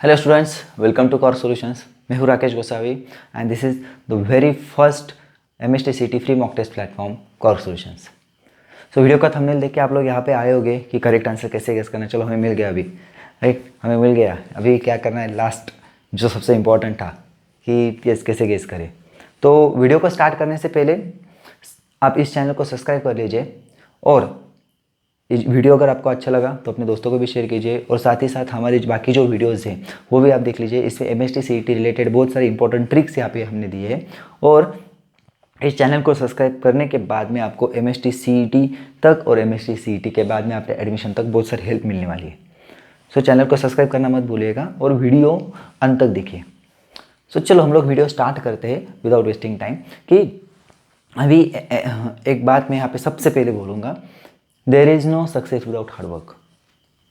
Hello students, welcome to Core Solutions. मैं हूँ Rakesh Gosavi and this is the very first MSTCT free mock test platform Core Solutions. So video का thumbnail देख के आप लोग यहाँ पे आए होगे कि करेक्ट आंसर कैसे गेस करना। चलो हमें मिल गया अभी, राइट, हमें मिल गया। अभी क्या करना है, लास्ट जो सबसे इम्पोर्टेंट था कि कैसे गेस करें। तो वीडियो को स्टार्ट करने से पहले आप इस चैनल को सब्सक्राइब कर लीजिए और इस वीडियो अगर आपको अच्छा लगा तो अपने दोस्तों को भी शेयर कीजिए और साथ ही साथ हमारी बाकी जो वीडियोस हैं वो भी आप देख लीजिए। इसमें MSTCT रिलेटेड बहुत सारे इंपॉर्टेंट ट्रिक्स यहाँ पे हमने दिए हैं और इस चैनल को सब्सक्राइब करने के बाद में आपको MSTCT तक और MSTCT के बाद में आपके एडमिशन तक बहुत सारी हेल्प मिलने वाली है। सो चैनल को सब्सक्राइब करना मत भूलिएगा और वीडियो अंत तक देखिए। सो चलो हम लोग वीडियो स्टार्ट करते हैं विदाउट वेस्टिंग टाइम। कि अभी एक बात मैं यहाँ पे सबसे पहले बोलूँगा, there is no success without hard work.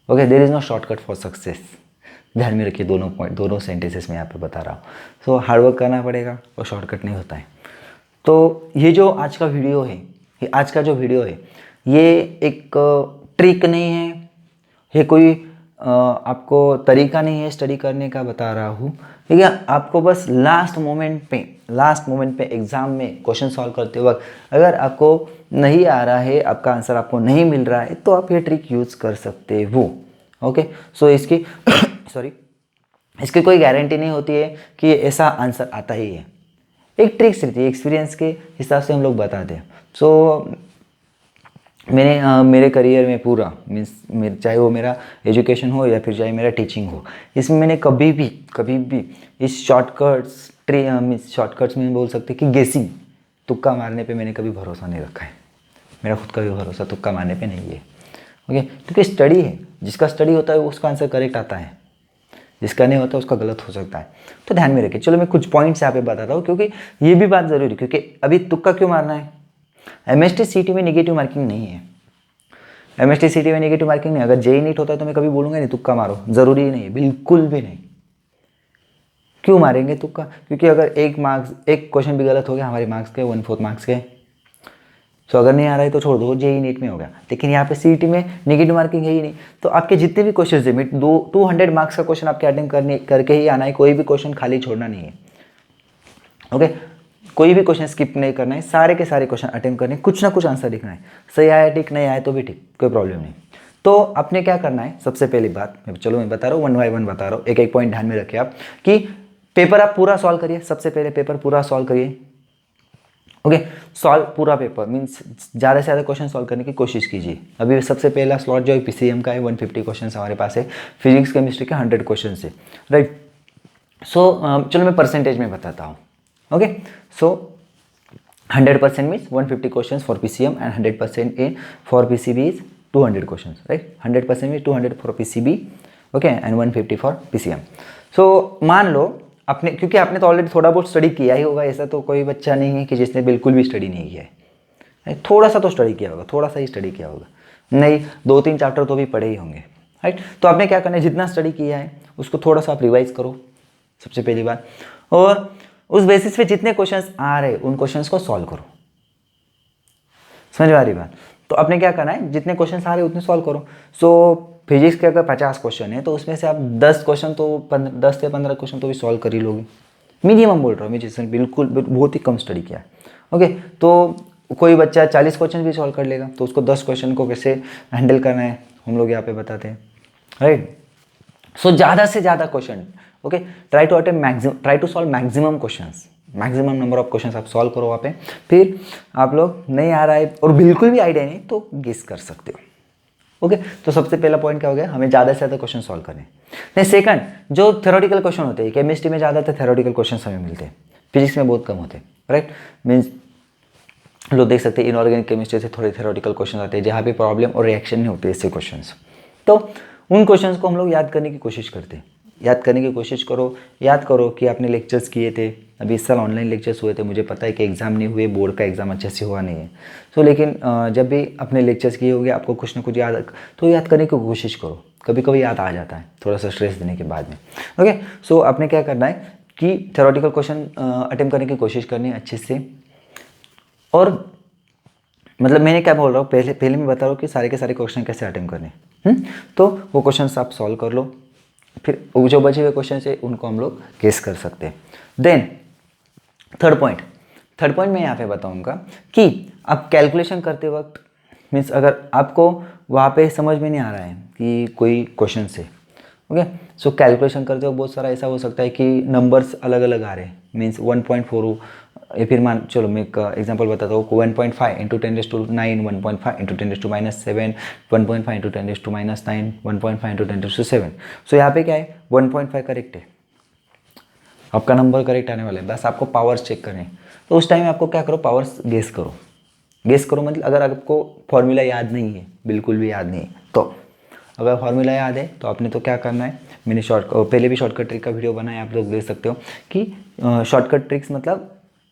Okay, there is no shortcut for success. ध्यान में रखिए, दोनों सेंटेंसेस में यहाँ पे बता रहा हूँ। सो हार्ड वर्क करना पड़ेगा और शॉर्टकट नहीं होता है। तो ये जो आज का वीडियो है, ये एक ट्रिक नहीं है, ये कोई आपको तरीका नहीं है स्टडी करने का, बता रहा हूँ। ठीक है, आपको बस लास्ट मोमेंट पे एग्ज़ाम में क्वेश्चन सॉल्व करते वक्त अगर आपको नहीं आ रहा है, आपका आंसर आपको नहीं मिल रहा है, तो आप ये ट्रिक यूज़ कर सकते हो। ओके, सो इसकी इसकी कोई गारंटी नहीं होती है कि ऐसा आंसर आता ही है। एक ट्रिक्स रहती है, एक्सपीरियंस के हिसाब से हम लोग बताते हैं। सो मेरे करियर में पूरा मीन्स चाहे वो मेरा एजुकेशन हो या फिर चाहे मेरा टीचिंग हो, इसमें मैंने कभी भी इस शॉर्टकट्स में बोल सकते कि गेसिंग, तुक्का मारने पे मैंने कभी भरोसा नहीं रखा है। मेरा खुद का भी भरोसा तुक्का मारने पे नहीं है। ओके, क्योंकि स्टडी है, जिसका स्टडी होता है उसका आंसर करेक्ट आता है, जिसका नहीं होता उसका गलत हो सकता है। तो ध्यान में रखिए। चलो मैं कुछ पॉइंट्स यहाँ पे बताता हूँ, क्योंकि ये भी बात ज़रूरी, क्योंकि अभी तुक्का क्यों मारना है। MSTCT में नेगेटिव मार्किंग नहीं है। MSTCT में नेगेटिव मार्किंग नहीं। अगर JEE नीट होता है तो मैं कभी बोलूँगा नहीं तुक्का मारो, ज़रूरी नहीं है, बिल्कुल भी नहीं। क्यों मारेंगे तुक्का? क्योंकि अगर एक क्वेश्चन भी गलत हो गया, हमारे मार्क्स के 1/4 मार्क्स के, तो अगर नहीं आ रहा है तो छोड़ दो, JEE नीट में हो गया। लेकिन यहाँ पे CET में नेगेटिव मार्किंग है ही नहीं। तो आपके जितने भी क्वेश्चन है, 200 मार्क्स का क्वेश्चन आपके अटेम्प्ट करके ही आना है। कोई भी क्वेश्चन खाली छोड़ना नहीं है। ओके, कोई भी क्वेश्चन स्किप नहीं करना है, सारे के सारे क्वेश्चन अटेम्प्ट करने, कुछ ना कुछ आंसर लिखना है। सही आया ठीक, नहीं आया तो भी ठीक, कोई प्रॉब्लम नहीं। तो आपने क्या करना है, सबसे पहली बात मैं बता रहा हूँ, 1 बाय 1 बता रहा हूँ। एक पॉइंट ध्यान में रखिए आप कि पेपर आप पूरा सॉल्व करिए। सबसे पहले पेपर पूरा सॉल्व करिए। ओके, सॉल्व पूरा पेपर मीन्स ज़्यादा से ज़्यादा क्वेश्चन सॉल्व करने की कोशिश कीजिए। अभी सबसे पहला स्लॉट जो है PCM का है, 150 क्वेश्चन हमारे पास है। फिजिक्स केमिस्ट्री के 100 क्वेश्चन है, राइट। सो चलो मैं परसेंटेज में बताता हूँ। Okay, so 100% means 150 question for PCM and 100% for PCB is 200 question, right. 100% means 200 for PCB, okay, and 150 for PCM। सो मान लो क्योंकि आपने तो ऑलरेडी थोड़ा बहुत स्टडी किया ही होगा। ऐसा तो कोई बच्चा नहीं है कि जिसने बिल्कुल भी स्टडी नहीं किया है। थोड़ा सा तो स्टडी किया होगा, थोड़ा सा ही स्टडी किया होगा, नहीं 2-3 चैप्टर तो भी पढ़े ही होंगे, राइट। तो आपने क्या करना है, जितना स्टडी किया है उसको थोड़ा सा आप रिवाइज करो, सबसे पहली बात। और उस बेसिस पे जितने क्वेश्चंस आ रहे उन क्वेश्चंस को सॉल्व करो। समझ आ रही बात? तो आपने क्या करना है, जितने क्वेश्चंस आ रहे उतने सॉल्व करो। सो फिजिक्स के अगर 50 क्वेश्चन है तो उसमें से आप 10 से 15 क्वेश्चन तो भी सॉल्व कर ही लोगे, मिनिमम बोल रहा हूँ मैं, जिसने बिल्कुल बहुत ही कम स्टडी किया है। ओके, तो कोई बच्चा 40 क्वेश्चन भी सॉल्व कर लेगा, तो उसको 10 क्वेश्चन को कैसे हैंडल करना है हम लोग यहाँ पे बताते हैं, राइट। सो ज़्यादा से ज़्यादा question, okay, try to solve maximum questions, maximum number of questions आप सॉल्व करो वहाँ पे। फिर आप लोग नहीं आ रहा है और बिल्कुल भी आइडिया नहीं तो गेस कर सकते हो। ओके, तो सबसे पहला पॉइंट क्या हो गया, हमें ज़्यादा से ज़्यादा क्वेश्चन सॉल्व करने। नहीं, सेकंड, जो थ्योरेटिकल क्वेश्चन होते हैं, केमिस्ट्री में ज़्यादातर थ्योरेटिकल क्वेश्चन हमें मिलते हैं, फिजिक्स में बहुत कम होते हैं, राइट। मीन्स लोग देख सकते हैं इनऑर्गेनिक केमिस्ट्री से थोड़े थ्योरेटिकल क्वेश्चन आते हैं जहाँ पे प्रॉब्लम और रिएक्शन नहीं होते ऐसे क्वेश्चन। तो उन क्वेश्चंस को हम लोग याद करने की कोशिश करते हैं। याद करने की कोशिश करो, याद करो कि आपने लेक्चर्स किए थे। अभी इस साल ऑनलाइन लेक्चर्स हुए थे, मुझे पता है कि एग्ज़ाम नहीं हुए, बोर्ड का एग्ज़ाम अच्छे से हुआ नहीं है। तो लेकिन जब भी अपने लेक्चर्स किए होंगे आपको कुछ ना कुछ याद करने की कोशिश करो। कभी कभी याद आ जाता है थोड़ा सा स्ट्रेस देने के बाद में। ओके, सो आपने क्या करना है कि थ्योरेटिकल क्वेश्चन अटेम्प्ट करने की कोशिश करनी है अच्छे से। और मतलब मैंने क्या बोल रहा हूँ, पहले मैं बता रहा हूँ कि सारे के सारे क्वेश्चन कैसे अटेम्प्ट करने। तो वो क्वेश्चन आप सॉल्व कर लो, फिर वो जो बचे हुए क्वेश्चन है उनको हम लोग गेस कर सकते हैं। देन थर्ड पॉइंट मैं यहाँ पे बताऊँगा कि आप कैलकुलेशन करते वक्त मीन्स अगर आपको वहाँ पे समझ में नहीं आ रहा है कि कोई क्वेश्चन से ओके, सो कैलकुलेशन करते वक्त बहुत सारा ऐसा हो सकता है कि नंबर्स अलग अलग आ रहे हैं मीन्स 1.4 हो या फिर मान चलो मैं एक एग्जांपल बताता हूँ 1.5 इंटू 10⁻⁹ 1.5 इंटू 10⁻⁻7 1.5 इंटू 10⁻⁹ 1.5 इंटू 10⁻⁷। सो यहाँ पे क्या है 1.5 करेक्ट है, आपका नंबर करेक्ट आने वाला है, बस आपको पावर्स चेक करने हैं। तो उस टाइम आपको क्या करो, पावर्स गेस करो मतलब अगर आपको फॉर्मूला याद नहीं है, बिल्कुल भी याद नहीं है, तो अगर फॉर्मूला याद है तो आपने तो क्या करना है, मैंने पहले भी शॉर्टकट ट्रिक का वीडियो बनाया, आप लोग देख सकते हो कि शॉर्टकट ट्रिक्स मतलब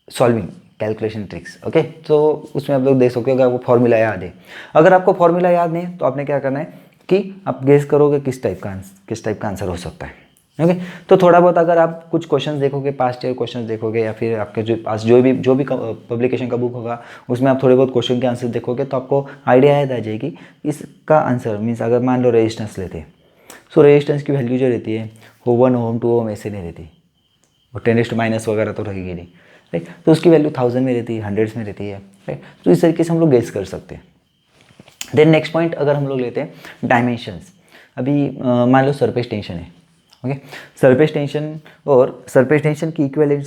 सॉल्विंग कैलकुलेशन ट्रिक्स ओके। तो उसमें आप लोग देख सकते हो अगर आपको फॉर्मूला याद है, अगर आपको फॉर्मूला याद नहीं तो आपने क्या करना है कि आप गेस करोगे किस टाइप का आंसर हो सकता है ओके। तो थोड़ा बहुत अगर आप कुछ क्वेश्चंस देखोगे, पास्ट ईयर क्वेश्चंस देखोगे या फिर आपके जो पास जो भी पब्लिकेशन का बुक होगा उसमें आप थोड़े बहुत क्वेश्चन के आंसर देखोगे तो आपको आइडिया याद आ जाएगी इसका आंसर। मीन्स अगर मान लो रेजिस्टेंस लेते हैं, सो रेजिस्टेंस की वैल्यू जो रहती है वो 1 ओम 2 ओम ऐसे नहीं रहती, वो 10⁻⁻ वगैरह तो रहेगी नहीं राइट, तो उसकी वैल्यू 1000 में रहती है, हंड्रेड्स में रहती है राइट। तो इस तरीके से हम लोग गेस कर सकते हैं। देन नेक्स्ट पॉइंट अगर हम लोग लेते हैं डायमेंशंस, अभी मान लो सरफेस टेंशन है ओके, सरफेस टेंशन की इक्विवेलेंट,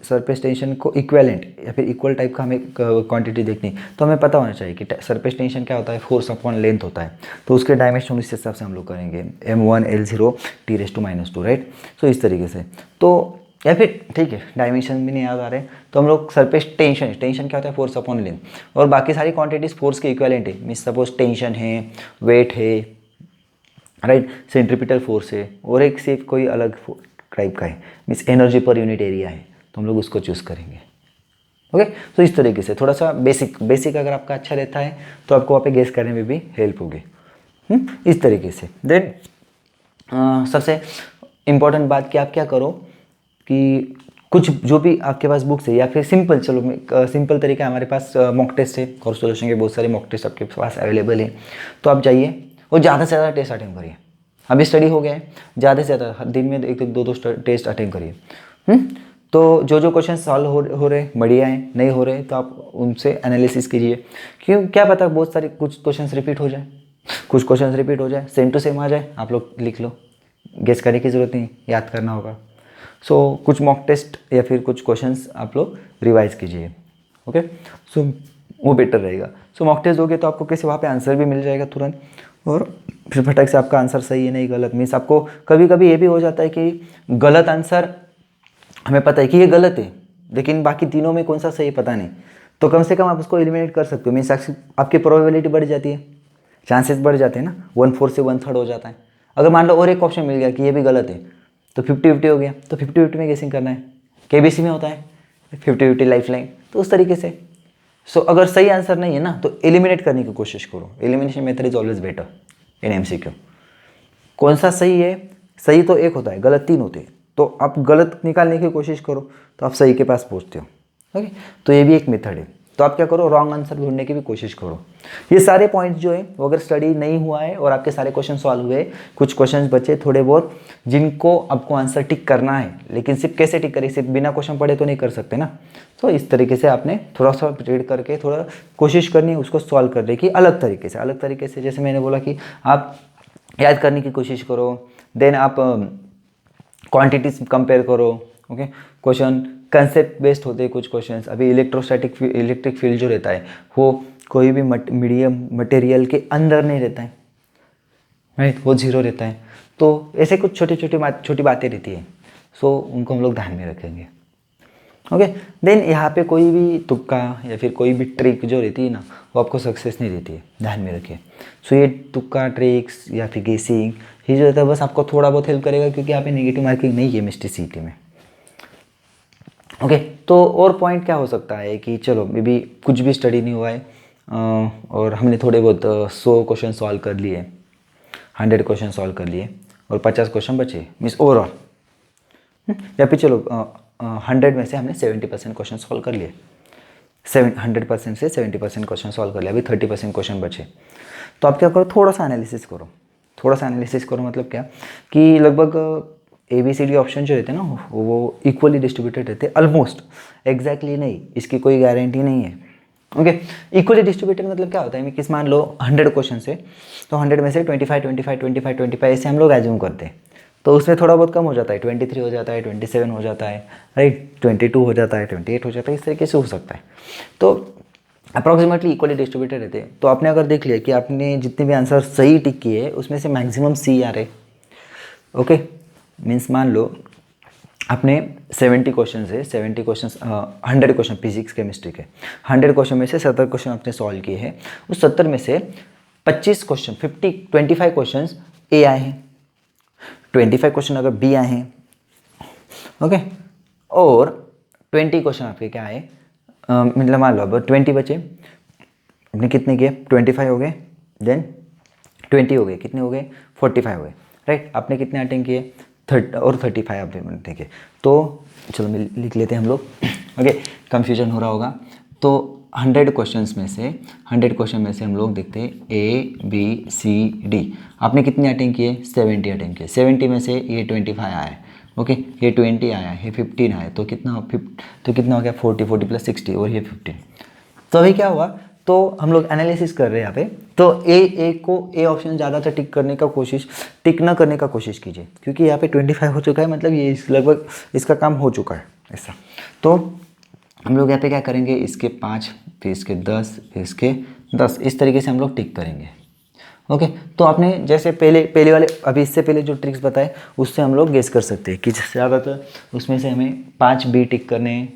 सरफेस टेंशन को इक्विवेलेंट या फिर इक्वल टाइप का हमें क्वांटिटी देखनी, तो हमें पता होना चाहिए कि सरफेस टेंशन क्या होता है, फोर्स अपॉन लेंथ होता है, तो उसके डायमेंशन उस हिसाब से हम लोग करेंगे m1 L0 T⁻⁻2 राइट। सो इस तरीके से, तो या फिर ठीक है डायमेंशन भी नहीं याद आ रहे तो हम लोग सरफेस टेंशन क्या होता है, फोर्स अपॉन लेंथ, और बाकी सारी क्वांटिटीज फोर्स के इक्विवेलेंट है। मीन्स सपोज टेंशन है, वेट है राइट, सेंट्रीपिटल फोर्स है, और एक से कोई अलग टाइप का है means energy per unit area है, तो हम लोग उसको चूज़ करेंगे ओके। तो इस तरीके से थोड़ा सा बेसिक अगर आपका अच्छा रहता है तो आपको वहाँ पे गेस करने में भी हेल्प होगी इस तरीके से। देन सबसे इम्पॉर्टेंट बात कि आप क्या करो कि कुछ जो भी आपके पास बुक्स है या फिर सिंपल, चलो सिंपल तरीका हमारे पास मॉक टेस्ट है, कोर्स सॉल्यूशन के बहुत सारे मॉक टेस्ट आपके पास अवेलेबल है, तो आप जाइए और ज़्यादा से ज़्यादा टेस्ट अटेम्प्ट करिए। अभी स्टडी हो गया है, ज़्यादा से ज़्यादा दिन में एक दो टेस्ट अटेम्प्ट करिए तो जो क्वेश्चन सॉल्व हो रहे बढ़िया हैं, नहीं हो रहे तो आप उनसे एनालिसिस कीजिए, क्यों क्या पता बहुत सारे कुछ क्वेश्चन रिपीट हो जाए, सेम टू सेम आ जाए, आप लोग लिख लो, गेस करने की ज़रूरत नहीं, याद करना होगा। सो कुछ मॉक टेस्ट या फिर कुछ क्वेश्चंस आप लोग रिवाइज कीजिए ओके, सो वो बेटर रहेगा। सो मॉक टेस्ट दोगे तो आपको कैसे वहाँ पे आंसर भी मिल जाएगा तुरंत, और फिर फटक से आपका आंसर सही है नहीं गलत। मीन्स आपको कभी कभी ये भी हो जाता है कि गलत आंसर हमें पता है कि ये गलत है, लेकिन बाकी तीनों में कौन सा सही पता नहीं, तो कम से कम आप उसको एलिमिनेट कर सकते हो। मीन्स आपकी प्रोबेबिलिटी बढ़ जाती है, चांसेस बढ़ जाते हैं ना, 1/4 से 1/3 हो जाता है। अगर मान लो और एक ऑप्शन मिल गया कि ये भी गलत है तो 50-50 हो गया, तो 50-50 में गेसिंग करना है, केबीसी में होता है 50-50 लाइफ लाइन, तो उस तरीके से। सो अगर सही आंसर नहीं है ना तो एलिमिनेट करने की कोशिश करो, elimination method is always better in MCQ. कौन सा सही है, सही तो एक होता है, गलत 3 होते हैं, तो आप गलत निकालने की कोशिश करो तो आप सही के पास पहुंचते हो ओके। तो ये भी एक मेथड है, तो आप क्या करो, रॉन्ग आंसर ढूंढने की भी कोशिश करो। ये सारे पॉइंट्स जो है वो अगर स्टडी नहीं हुआ है और आपके सारे क्वेश्चन सॉल्व हुए, कुछ क्वेश्चन बचे थोड़े बहुत जिनको आपको आंसर टिक करना है, लेकिन सिर्फ कैसे टिक करें, सिर्फ बिना क्वेश्चन पढ़े तो नहीं कर सकते ना। तो इस तरीके से आपने थोड़ा सा रीड करके थोड़ा कोशिश करनी है उसको सॉल्व करने की अलग तरीके से। जैसे मैंने बोला कि आप याद करने की कोशिश करो, देन आप क्वांटिटीज कंपेयर करो ओके। क्वेश्चन कंसेप्ट बेस्ड होते हैं कुछ क्वेश्चंस। अभी इलेक्ट्रिक फील्ड जो रहता है वो कोई भी मीडियम मटेरियल के अंदर नहीं रहता है राइट, वो जीरो रहता है। तो ऐसे कुछ छोटी बातें रहती है, सो उनको हम लोग ध्यान में रखेंगे ओके। देन यहाँ पे कोई भी तुक्का या फिर कोई भी ट्रिक जो रहती है ना वो आपको सक्सेस नहीं देती है, ध्यान में रखिए। सो ये तुक्का ट्रिक्स या फिर गेसिंग ये जो रहता है बस आपको थोड़ा बहुत हेल्प करेगा, क्योंकि यहाँ पे नेगेटिव मार्किंग नहीं है मिस्टी सीटी में ओके। तो और पॉइंट क्या हो सकता है कि चलो मे बी कुछ भी स्टडी नहीं हुआ है और हमने थोड़े बहुत 100 क्वेश्चन सॉल्व कर लिए, 100 क्वेश्चन सॉल्व कर लिए और 50 क्वेश्चन बचे मीन्स ओवरऑल, या फिर चलो 100 में से हमने 70% क्वेश्चन सॉल्व कर लिए, 100% से 70% क्वेश्चन सॉल्व कर लिया, अभी 30% क्वेश्चन बचे। तो आप क्या करो, थोड़ा सा एनालिसिस करो, थोड़ा सा एनालिसिस करो, मतलब क्या कि लगभग ABCD ऑप्शन जो रहते हैं ना वो इक्वली डिस्ट्रीब्यूटेड रहते हैं, ऑलमोस्ट, एग्जैक्टली नहीं, इसकी कोई गारंटी नहीं है। ओके, इक्वली डिस्ट्रीब्यूटेड मतलब क्या होता है, किस मान लो 100 क्वेश्चन से, तो 100 में से 25 25 25 25 ऐसे हम लोग एज्यूम करते हैं, तो उसमें थोड़ा बहुत कम हो जाता है, 23 हो जाता है, 27 हो जाता है, राइट, 22 हो जाता है, 28 हो जाता है, इस तरीके से हो सकता है। तो अप्रॉक्सीमेटली इक्वली डिस्ट्रीब्यूटेड रहते हैं। तो आपने अगर देख लिया कि आपने जितने भी आंसर सही टिक किए उसमें से मैक्सिमम C आ रहे, ओके, मीन्स मान लो आपने 70 क्वेश्चन से 70 क्वेश्चन 100 क्वेश्चन फिजिक्स केमिस्ट्री के 100 क्वेश्चन में से 70 क्वेश्चन आपने सॉल्व किए हैं, उस 70 में से 25 क्वेश्चन 25 क्वेश्चन A आए हैं, 25 क्वेश्चन अगर B आए हैं, ओके, और 20 क्वेश्चन आपके क्या आए, मतलब मान लो अब 20 बचे, आपने कितने किए, 25 हो गए, देन 20 हो गए, कितने हो गए, 45 हो गए, राइट। आपने कितने अटेंड किए, 30 और 35 आपने किए। तो चलो लिख लेते हैं हम लोग, ओके, कन्फ्यूजन हो रहा होगा। तो 100 क्वेश्चंस में से 100 क्वेश्चन में से हम लोग देखते हैं ABCD, आपने कितने अटेंड किए, 70 अटेंड किए, 70 में से ये 25 आया है, ओके, ये 20 आया है, ये 15 आया, तो कितना हो गया, 40 प्लस 60 और ये 15। तो अभी क्या हुआ, तो हम लोग एनालिसिस कर रहे हैं यहाँ पे, तो ए ऑप्शन ज़्यादातर टिक ना करने का कोशिश कीजिए, क्योंकि यहाँ पे 25 हो चुका है, मतलब ये लगभग इसका काम हो चुका है ऐसा। तो हम लोग यहाँ पे क्या करेंगे, इसके 5, फिर इसके 10, फिर इसके 10, इस तरीके से हम लोग टिक करेंगे, ओके। तो आपने जैसे पहले वाले, अभी इससे पहले जो ट्रिक्स बताए उससे हम लोग गेस कर सकते हैं कि ज़्यादातर उसमें से हमें 5 B टिक करने हैं,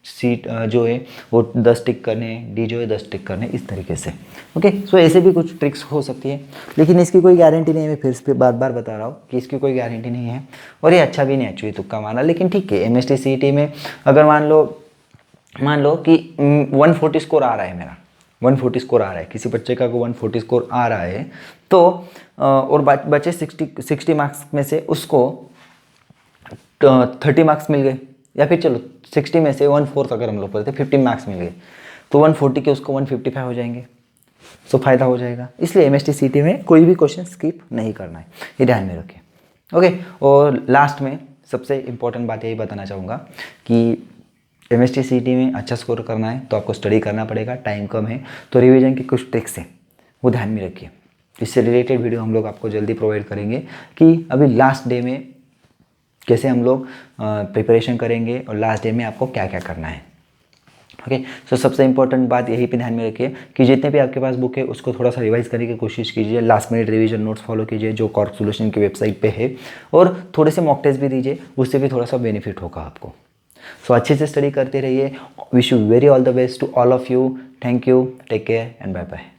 C जो है वो 10 टिक करने हैं, D जो है 10 टिक करने हैं, इस तरीके से, ओके। सो ऐसे भी कुछ ट्रिक्स हो सकती है, लेकिन इसकी कोई गारंटी नहीं है, मैं फिर से बार बता रहा हूँ कि इसकी कोई गारंटी नहीं है, और ये अच्छा भी नहीं है एक्चुअली तुक्का मारना, लेकिन ठीक है, MST CET में अगर मान लो कि 140 स्कोर आ रहा है, मेरा 140 स्कोर आ रहा है, किसी बच्चे का को 140 स्कोर आ रहा है, तो और बचे 60 मार्क्स में से उसको 30 मार्क्स मिल गए, या फिर चलो 60 में से 1/4 अगर हम लोग पढ़ते 15 मार्क्स मिल गए, तो 140 के उसको 155 हो जाएंगे, सो फायदा हो जाएगा। इसलिए MST CET में कोई भी क्वेश्चन स्किप नहीं करना है, ये ध्यान में रखिए, ओके। और लास्ट में सबसे इम्पोर्टेंट बात यही बताना चाहूँगा कि MST CET में अच्छा स्कोर करना है तो आपको स्टडी करना पड़ेगा, टाइम कम है, तो रिवीजन की कुछ ट्रिक्स हैं वो ध्यान में रखिए। इससे रिलेटेड वीडियो हम लोग आपको जल्दी प्रोवाइड करेंगे कि अभी लास्ट डे में कैसे हम लोग प्रिपरेशन करेंगे और लास्ट डे में आपको क्या क्या करना है, ओके। सो सबसे इंपॉर्टेंट बात यही पे ध्यान में रखिए कि जितने भी आपके पास बुक है उसको थोड़ा सा रिवाइज करने की कोशिश कीजिए, last minute revision notes follow कीजिए जो कॉर्क सॉल्यूशन की वेबसाइट पे है, और थोड़े से मॉक टेस्ट भी दीजिए, उससे भी थोड़ा सा बेनिफिट होगा आपको। सो अच्छे से स्टडी करते रहिए। Wish you very all the best to all of you. Thank you, take care and bye bye.